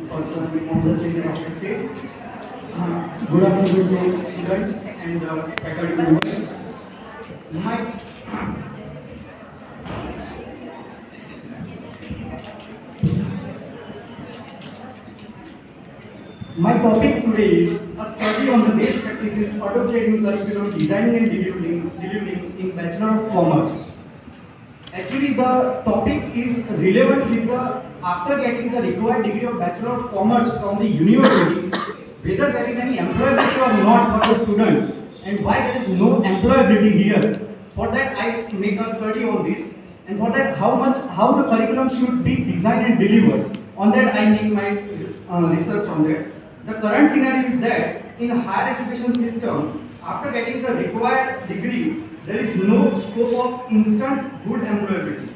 person on the stage and off the stage. Good afternoon to students and faculty members. My my topic today is a study on the best practices auto trading curriculum designing and delivering in Bachelor of Commerce. Actually, the topic is relevant with the after getting the required degree of Bachelor of Commerce from the university, whether there is any employability or not for the students, and why there is no employability here. For that, I make a study on this, and for that, how the curriculum should be designed and delivered. On that, I make my research from there. The current scenario is that in a higher education system, after getting the required degree, there is no scope of instant good employability.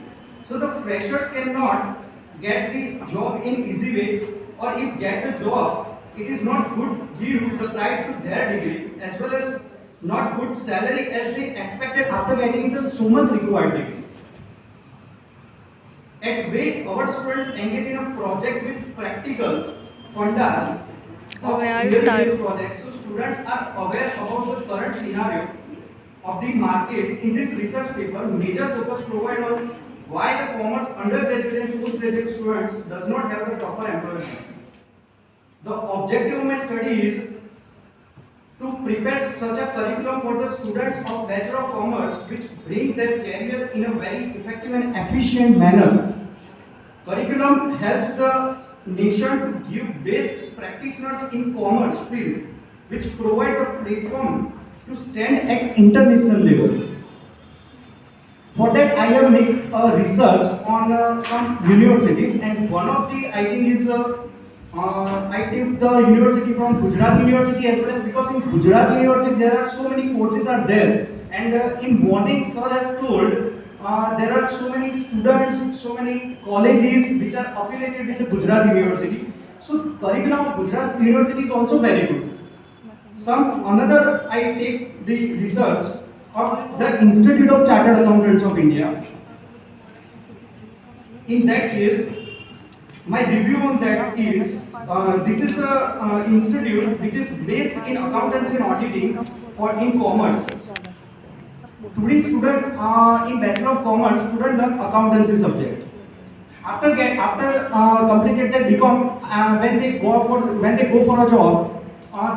So the freshers cannot get the job in easy way, or if get the job, it is not good give the price to their degree as well as not good salary as they expected after getting the so much required degree. At way our students engage in a project with practical fundas of theory-based projects, so students are aware about the current scenario of the market. In this research paper, major focus provide on why the commerce undergraduate and postgraduate students does not have the proper employment. The objective of my study is to prepare such a curriculum for the students of Bachelor of Commerce which bring their career in a very effective and efficient manner. Curriculum helps the nation to give best practitioners in commerce field which provide the platform to stand at international level. For that, I have made a research on some universities, and one of the I think is I take the university from Gujarat University as well as because in Gujarat University there are so many courses are there, and in morning sir has told there are so many students, so many colleges which are affiliated with the Gujarat University. So curriculum of Gujarat University is also very good. Some another I take the research of the Institute of Chartered Accountants of India. In that case, my review on that is this is the institute which is based in accountancy and auditing for in commerce. Today, student in Bachelor of Commerce, student learn accountancy subject. After completed their BCom, when they go for a job.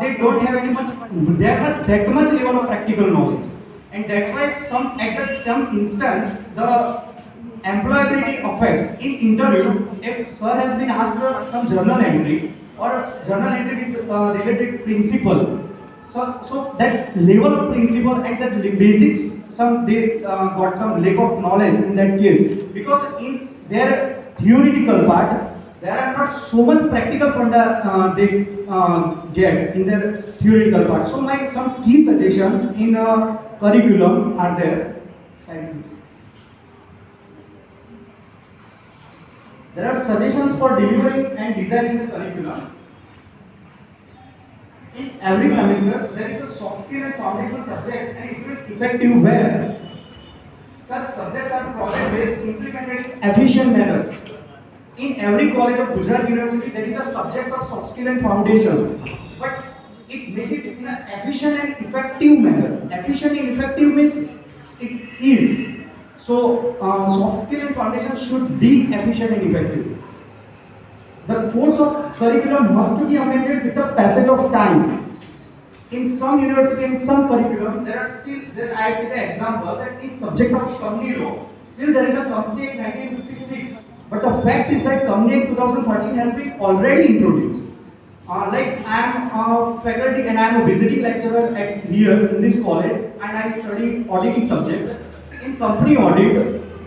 They don't have they have that much level of practical knowledge, and that's why some instance the employability affects in interview. If sir has been asked for some journal entry or journal entry with related principle, so that level of principle and that basics, some they got some lack of knowledge in that case, because in their theoretical part there are not so much practical funda they get in their theoretical part. So my some key suggestions in curriculum are there. There are suggestions for delivering and designing the curriculum. In every semester, there is a soft skill and foundation subject, and it will effective where such subjects are project-based, implemented in efficient manner. In every college of Gujarat University, there is a subject of soft skill and foundation, but it make it in an efficient and effective manner. Efficient and effective means it is. So, soft skill and foundation should be efficient and effective. The course of curriculum must be amended with the passage of time. In some university and some curriculum, there are still, I take an example that in subject of company law, still there is a company in 1956. But the fact is that Company Act 2013 has been already introduced. Like I am a faculty and I am a visiting lecturer at here in this college, and I study auditing subject. In company audit,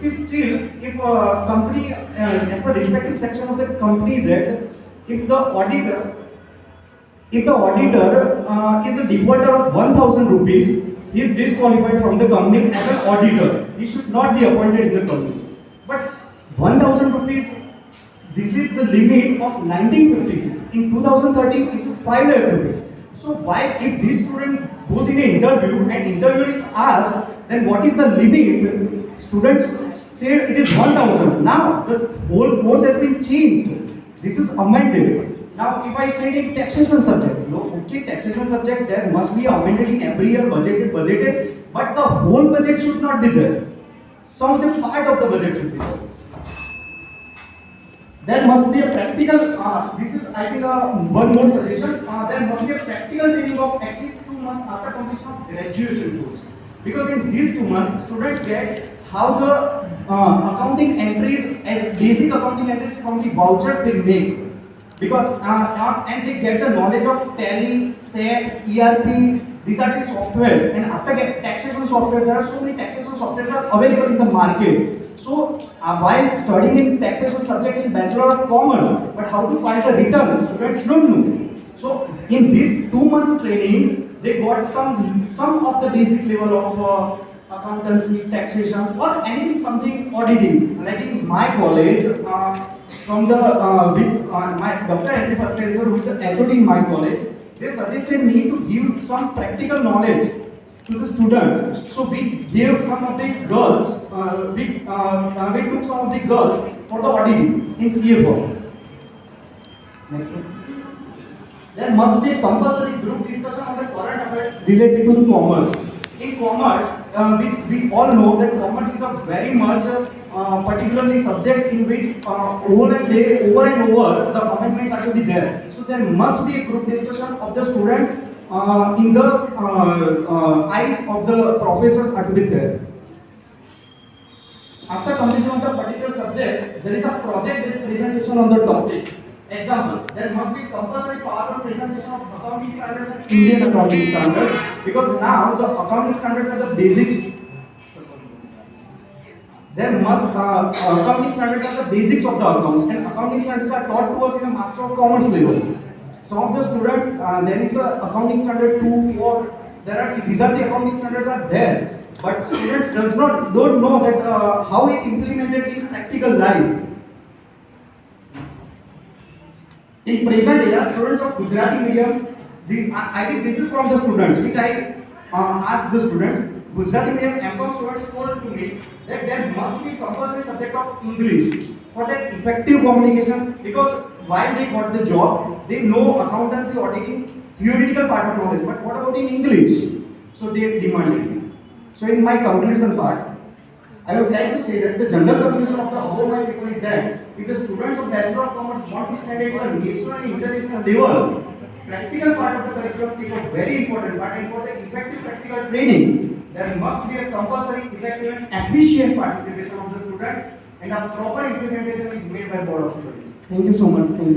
it is still if a company, as per respective section of the Companies Act, if the auditor is a defaulter of 1,000 rupees, he is disqualified from the company as an auditor. He should not be appointed in the company. But 1,000 rupees, this is the limit of 1956. In 2013, this is 500 rupees. So why, if this student goes in an interview and interviewer is asked, then what is the limit? Students say it is 1,000. Now the whole course has been changed. This is amended. Now, if I say in taxation subject, no, okay, taxation subject there must be amended in every year, budgeted, but the whole budget should not be there. Some of the part of the budget should be there. There must be a practical, this is I think one more suggestion, there must be a practical training of at least 2 months after completion of graduation course. Because in these 2 months, students get how the accounting entries, as basic accounting entries from the vouchers they make. Because, and they get the knowledge of Tally, SAP, ERP, these are the softwares. And after taxation software, there are so many taxation softwares are available in the market. So, while studying in taxation subject in Bachelor of Commerce, but how to file the return, students don't know. So, in this 2 months training, they got some of the basic level of accountancy, taxation, or anything, something auditing. Like in my college, from the my Dr. S. Pascal, who is the HOD in my college, they suggested me to give some practical knowledge to the students. So we gave some of the girls, we took some of the girls for the auditing in CA form. Next one. There must be a compulsory group discussion on the current affairs related to commerce. In commerce, which we all know that commerce is a very much particularly subject in which whole and day, over and over, the commitments are to be there. So there must be a group discussion of the students in the eyes of the professors are to be there. After completion of the particular subject, there is a project-based presentation on the topic. Example, there must be compulsory PowerPoint presentation of accounting standards and Indian accounting standards, because now the accounting standards are the basics. There must accounting standards are the basics of the accounts, and accounting standards are taught to us in a Master of Commerce level. Some of the students, there is a accounting standard 2, 4. These are the accounting standards are there, but students don't know that how it implemented in practical life. In present era, students of Gujarati medium, I think this is from the students, which I asked the students. Gujarati medium MCOM students told to me that there must be compulsory subject of English for that effective communication, because while they got the job, they know accountancy, auditing, theoretical part of knowledge, but what about in English? So they demanded. So in my conclusion part, I would like to say that the general conclusion of the above my paper is that if the students of Bachelor of Commerce want to study at a national and international level, practical part of the curriculum is a very important part, and for the effective practical training, there must be a compulsory, effective and efficient participation of the students, and a proper implementation is made by Board of Studies. Thank you so much. Thank you.